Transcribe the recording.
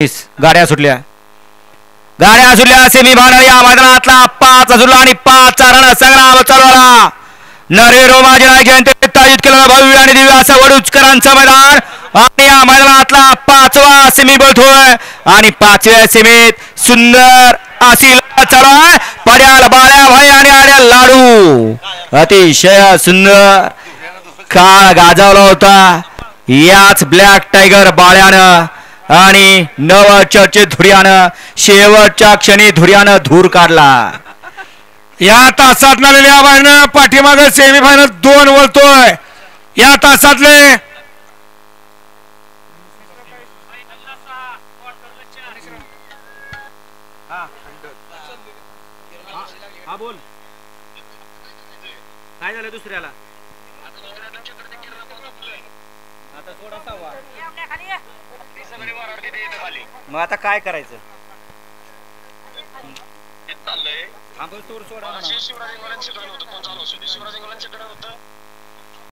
गाड्या सुटल्या semi final या मैदानातला 5 जुलै आणि 5 रण संग्राम चालवला. नरे रोमाजी जयंती आयोजित केलेलं भव्य आणि दिव्य असं वडूजकरांचं मैदान आणि या मैदानातला 5वा सेमी बोलतोय आणि 5व्या सेमीत सुंदर अशी चालू आहे. पड्याल बाळ्या भाई आणि आड्या लाडू अतिशय सुंदर काळ गाजवला होता याच ब्लॅक टायगर बाळ्यानं आणि नवचर्चित धुर्यानं शेवटच्या क्षणी धुर्यानं धूर काढला. या तासात झालेल्या बाहेरनं पाठीमागे सेमीफायनल 2 वळतोय. या तासातले बोल काय झालं दुसऱ्याला मग आता काय करायचं.